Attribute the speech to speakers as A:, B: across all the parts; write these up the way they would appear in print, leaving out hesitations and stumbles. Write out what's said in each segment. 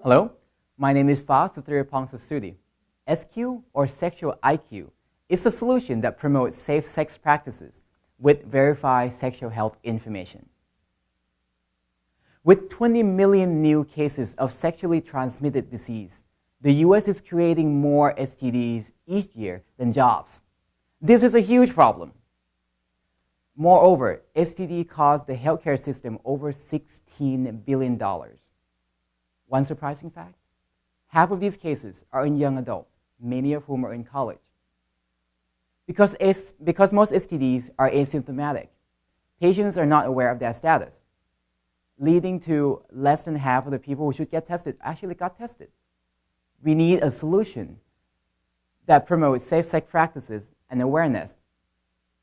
A: Hello, my name is Fa Sutirapong Sasudi. SQ, or Sexual IQ, is a solution that promotes safe sex practices with verified sexual health information. With 20 million new cases of sexually transmitted disease, the US is creating more STDs each year than jobs. This is a huge problem. Moreover, STD cost the healthcare system over $16 billion. One surprising fact, half of these cases are in young adults, many of whom are in college. Because most STDs are asymptomatic, patients are not aware of their status, leading to less than half of the people who should get tested actually got tested. We need a solution that promotes safe sex practices and awareness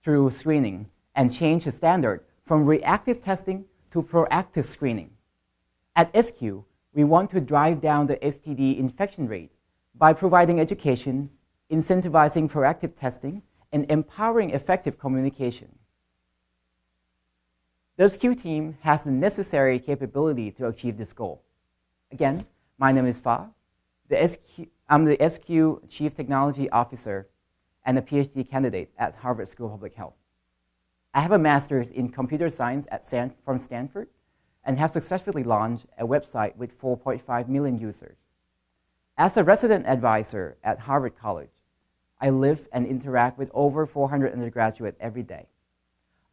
A: through screening and change the standard from reactive testing to proactive screening. At SQ, we want to drive down the STD infection rates by providing education, incentivizing proactive testing, and empowering effective communication. The SQ team has the necessary capability to achieve this goal. Again, my name is Fa. I'm the SQ Chief Technology Officer and a PhD candidate at Harvard School of Public Health. I have a master's in computer science from Stanford and have successfully launched a website with 4.5 million users. As a resident advisor at Harvard College, I live and interact with over 400 undergraduates every day.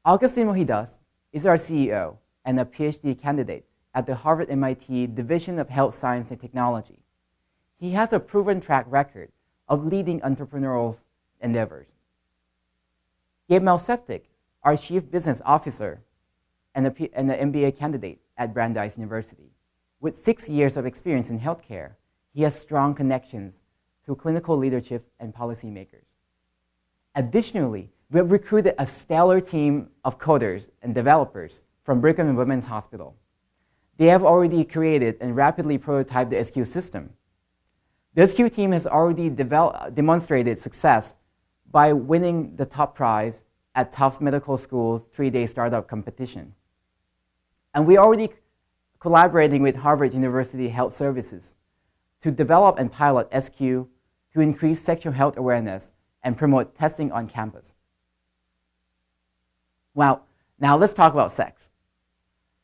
A: Augustine Mojidas is our CEO and a PhD candidate at the Harvard-MIT Division of Health Science and Technology. He has a proven track record of leading entrepreneurial endeavors. Gabe Malceptic, our Chief Business Officer and an MBA candidate at Brandeis University. With 6 years of experience in healthcare, he has strong connections to clinical leadership and policymakers. Additionally, we have recruited a stellar team of coders and developers from Brigham and Women's Hospital. They have already created and rapidly prototyped the SQ system. The SQ team has already demonstrated success by winning the top prize at Tufts Medical School's 3-day startup competition. And we're already collaborating with Harvard University Health Services to develop and pilot SQ to increase sexual health awareness and promote testing on campus. Well, now let's talk about sex.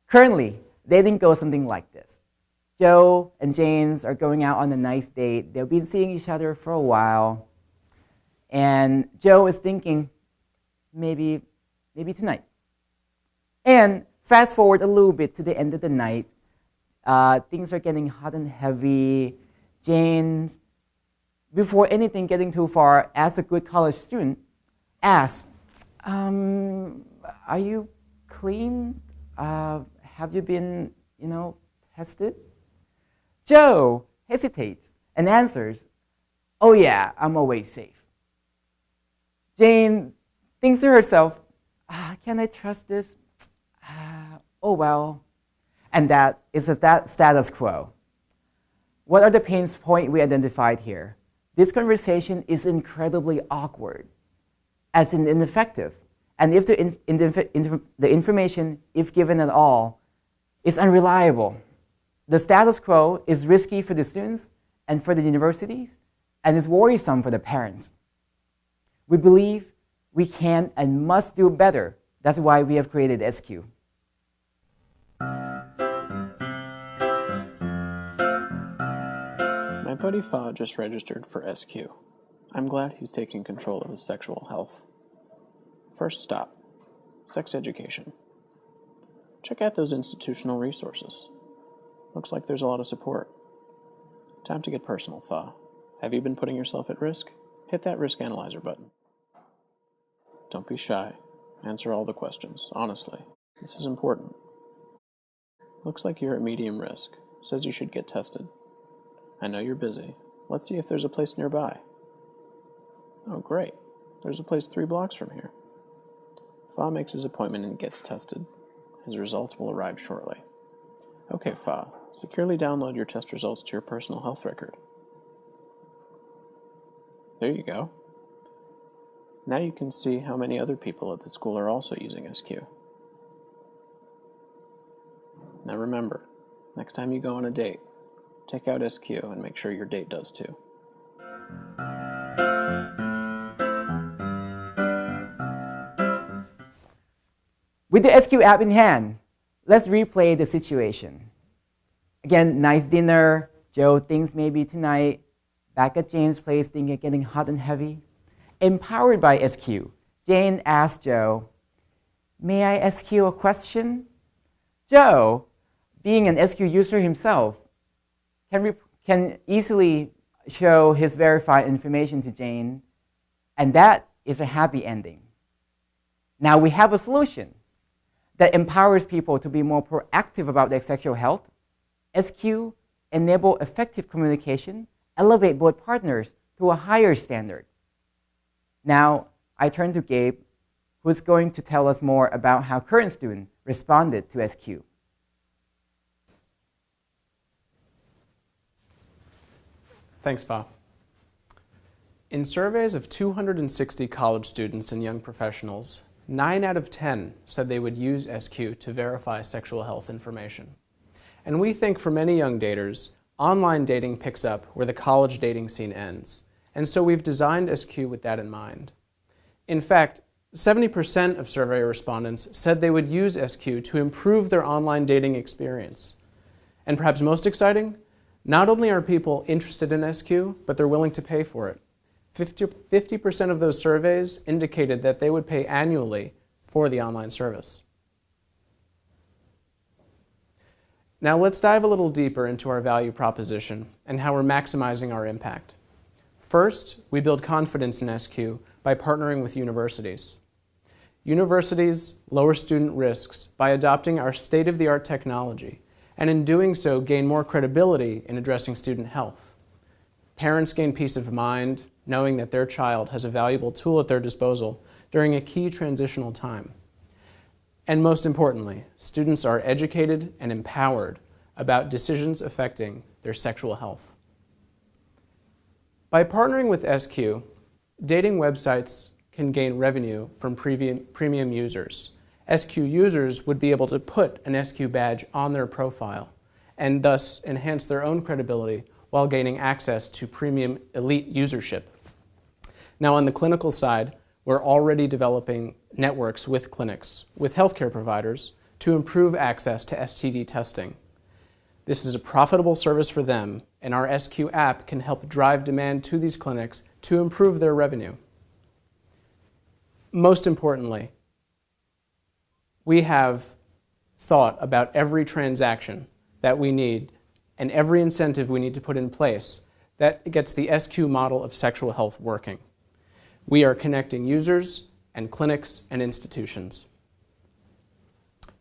A: Currently, dating goes something like this. Joe and James are going out on a nice date. They've been seeing each other for a while. And Joe is thinking, maybe tonight. And fast forward a little bit to the end of the night. Things are getting hot and heavy. James, before anything getting too far, as a good college student, asks, are you clean? Have you been, tested? Joe hesitates and answers, oh yeah, I'm always safe. Jane thinks to herself, can I trust this? Oh well. And that is that status quo. What are the pain points we identified here? This conversation is incredibly awkward, as in ineffective. And if the information, if given at all, is unreliable. The status quo is risky for the students and for the universities, and is worrisome for the parents. We believe we can and must do better. That's why we have created SQ.
B: My buddy Fa just registered for SQ. I'm glad he's taking control of his sexual health. First stop, sex education. Check out those institutional resources. Looks like there's a lot of support. Time to get personal, Fa. Have you been putting yourself at risk? Hit that risk analyzer button. Don't be shy. Answer all the questions, honestly. This is important. Looks like you're at medium risk. Says you should get tested. I know you're busy. Let's see if there's a place nearby. Oh, great. There's a place 3 blocks from here. Fa makes his appointment and gets tested. His results will arrive shortly. Okay, Fa, securely download your test results to your personal health record. There you go. Now you can see how many other people at the school are also using SQ. Now remember, next time you go on a date, Take out SQ and make sure your date does too.
A: With the SQ app in hand, let's replay the situation. Again, nice dinner. Joe thinks maybe tonight. Back at Jane's place, things are getting hot and heavy. Empowered by SQ, Jane asks Joe, "May I ask you a question?" Joe, being an SQ user himself, can easily show his verified information to Jane, and that is a happy ending. Now we have a solution that empowers people to be more proactive about their sexual health. SQ enable effective communication, elevate both partners to a higher standard. Now, I turn to Gabe, who's going to tell us more about how current students responded to SQ.
B: Thanks, Fa. In surveys of 260 college students and young professionals, 9 out of 10 said they would use SQ to verify sexual health information. And we think for many young daters, online dating picks up where the college dating scene ends. And so we've designed SQ with that in mind. In fact, 70% of survey respondents said they would use SQ to improve their online dating experience. And perhaps most exciting, not only are people interested in SQ, but they're willing to pay for it. 50% of those surveys indicated that they would pay annually for the online service. Now let's dive a little deeper into our value proposition and how we're maximizing our impact. First, we build confidence in SQ by partnering with universities. Universities lower student risks by adopting our state-of-the-art technology, and in doing so gain more credibility in addressing student health. Parents gain peace of mind knowing that their child has a valuable tool at their disposal during a key transitional time. And most importantly, students are educated and empowered about decisions affecting their sexual health. By partnering with SQ, dating websites can gain revenue from premium users. SQ users would be able to put an SQ badge on their profile and thus enhance their own credibility while gaining access to premium elite usership. Now on the clinical side, we're already developing networks with clinics, with healthcare providers, to improve access to STD testing. This is a profitable service for them, and our SQ app can help drive demand to these clinics to improve their revenue. Most importantly, we have thought about every transaction that we need and every incentive we need to put in place that gets the SQ model of sexual health working. We are connecting users and clinics and institutions.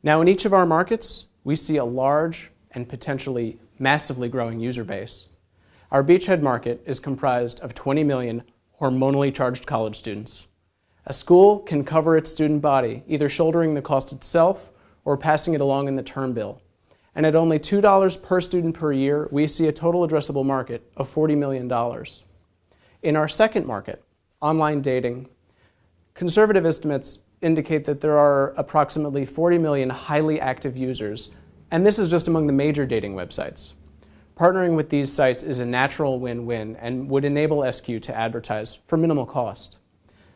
B: Now, in each of our markets, we see a large and potentially massively growing user base. Our beachhead market is comprised of 20 million hormonally charged college students. A school can cover its student body, either shouldering the cost itself or passing it along in the term bill. And at only $2 per student per year, we see a total addressable market of $40 million. In our second market, online dating, conservative estimates indicate that there are approximately 40 million highly active users, and this is just among the major dating websites. Partnering with these sites is a natural win-win and would enable SQ to advertise for minimal cost.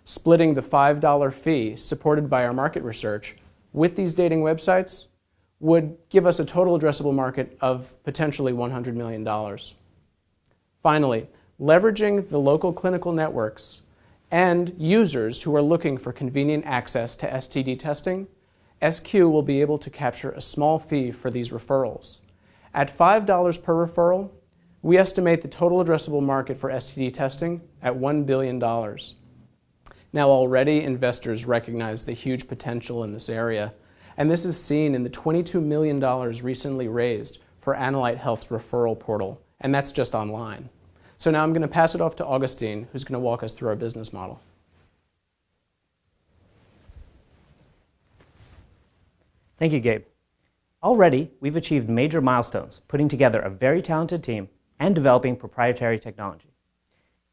B: Splitting the $5 fee supported by our market research with these dating websites would give us a total addressable market of potentially $100 million. Finally, leveraging the local clinical networks and users who are looking for convenient access to STD testing, SQ will be able to capture a small fee for these referrals. At $5 per referral, we estimate the total addressable market for STD testing at $1 billion. Now, already investors recognize the huge potential in this area, and this is seen in the $22 million recently raised for Analyte Health's referral portal, and that's just online. So now I'm going to pass it off to Augustine, who's going to walk us through our business model.
C: Thank you, Gabe. Already, we've achieved major milestones, putting together a very talented team and developing proprietary technology.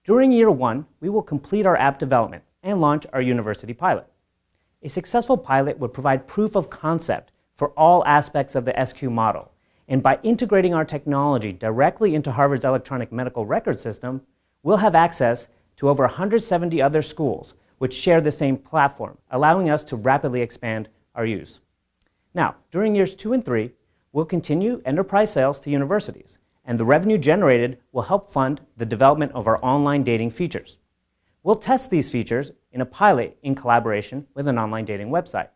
C: During year one, we will complete our app development and launch our university pilot. A successful pilot would provide proof of concept for all aspects of the SQ model, And by integrating our technology directly into Harvard's electronic medical record system, we'll have access to over 170 other schools which share the same platform, allowing us to rapidly expand our use. Now, during years 2 and 3, we'll continue enterprise sales to universities, and the revenue generated will help fund the development of our online dating features. We'll test these features in a pilot in collaboration with an online dating website.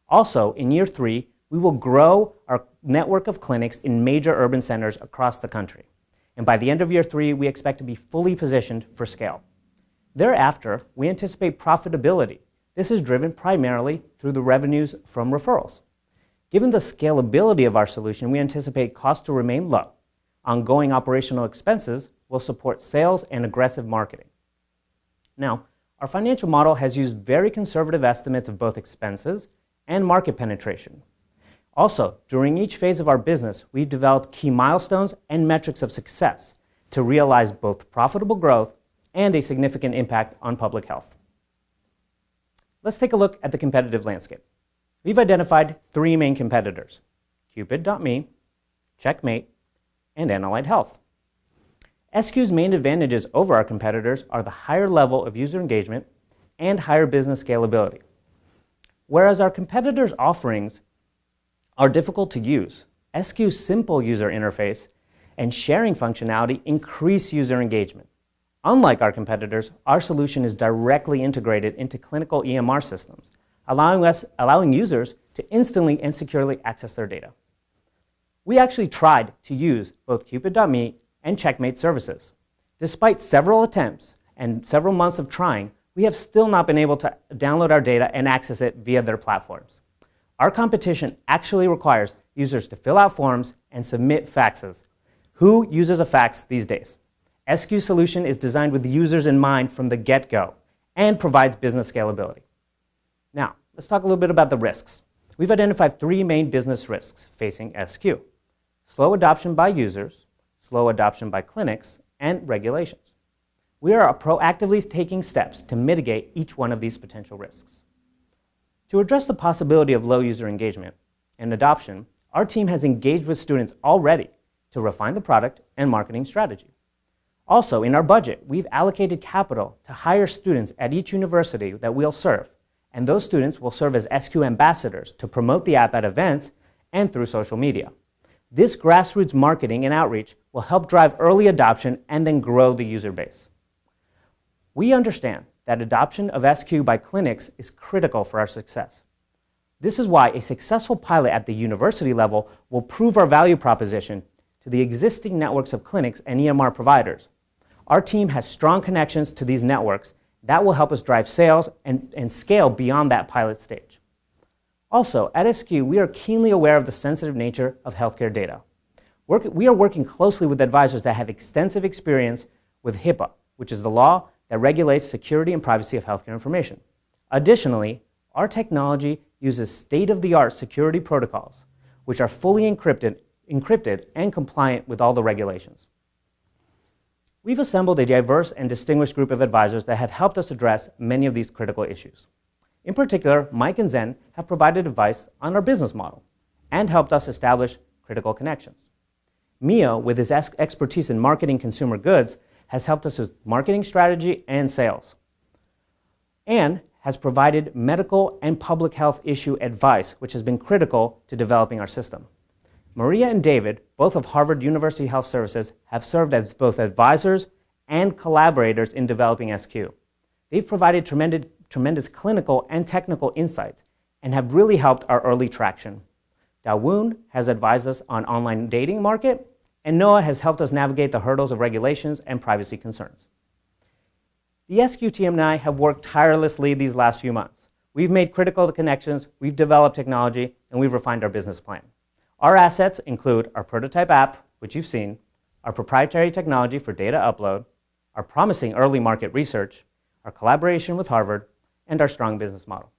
C: Also, in year 3, we will grow our network of clinics in major urban centers across the country. And by the end of year 3, we expect to be fully positioned for scale. Thereafter, we anticipate profitability. This is driven primarily through the revenues from referrals. Given the scalability of our solution, we anticipate costs to remain low. Ongoing operational expenses will support sales and aggressive marketing. Now, our financial model has used very conservative estimates of both expenses and market penetration. Also, during each phase of our business, we've developed key milestones and metrics of success to realize both profitable growth and a significant impact on public health. Let's take a look at the competitive landscape. We've identified 3 main competitors: Cupid.me, Checkmate, and Analyte Health. SQ's main advantages over our competitors are the higher level of user engagement and higher business scalability. Whereas our competitors' offerings are difficult to use, SQ's simple user interface and sharing functionality increase user engagement. Unlike our competitors, our solution is directly integrated into clinical EMR systems, allowing users to instantly and securely access their data. We actually tried to use both Cupid.me and Checkmate services. Despite several attempts and several months of trying, we have still not been able to download our data and access it via their platforms. Our competition actually requires users to fill out forms and submit faxes. Who uses a fax these days? SQ's solution is designed with users in mind from the get-go and provides business scalability. Now, let's talk a little bit about the risks. We've identified 3 main business risks facing SQ: slow adoption by users, slow adoption by clinics, and regulations. We are proactively taking steps to mitigate each one of these potential risks. To address the possibility of low user engagement and adoption, our team has engaged with students already to refine the product and marketing strategy. Also, in our budget, we've allocated capital to hire students at each university that we'll serve, and those students will serve as SQ ambassadors to promote the app at events and through social media. This grassroots marketing and outreach will help drive early adoption and then grow the user base. We understand that adoption of SQ by clinics is critical for our success. This is why a successful pilot at the university level will prove our value proposition to the existing networks of clinics and EMR providers. Our team has strong connections to these networks that will help us drive sales and scale beyond that pilot stage. Also, at SQ, we are keenly aware of the sensitive nature of healthcare data. We are working closely with advisors that have extensive experience with HIPAA, which is the law that regulates security and privacy of healthcare information. Additionally, our technology uses state-of-the-art security protocols, which are fully encrypted and compliant with all the regulations. We've assembled a diverse and distinguished group of advisors that have helped us address many of these critical issues. In particular, Mike and Zen have provided advice on our business model and helped us establish critical connections. Mio, with his expertise in marketing consumer goods, has helped us with marketing strategy and sales, and has provided medical and public health issue advice, which has been critical to developing our system. Maria and David, both of Harvard University Health Services, have served as both advisors and collaborators in developing SQ. They've provided tremendous clinical and technical insights and have really helped our early traction. Dawoon has advised us on online dating market, and Noah has helped us navigate the hurdles of regulations and privacy concerns. The SQ team and I have worked tirelessly these last few months. We've made critical connections, we've developed technology, and we've refined our business plan. Our assets include our prototype app, which you've seen, our proprietary technology for data upload, our promising early market research, our collaboration with Harvard, and our strong business model.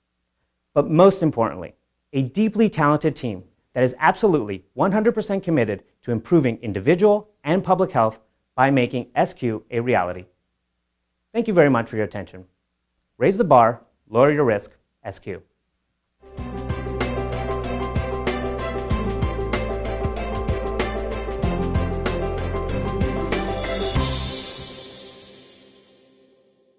C: But most importantly, a deeply talented team that is absolutely 100% committed to improving individual and public health by making SQ a reality. Thank you very much for your attention. Raise the bar, lower your risk, SQ.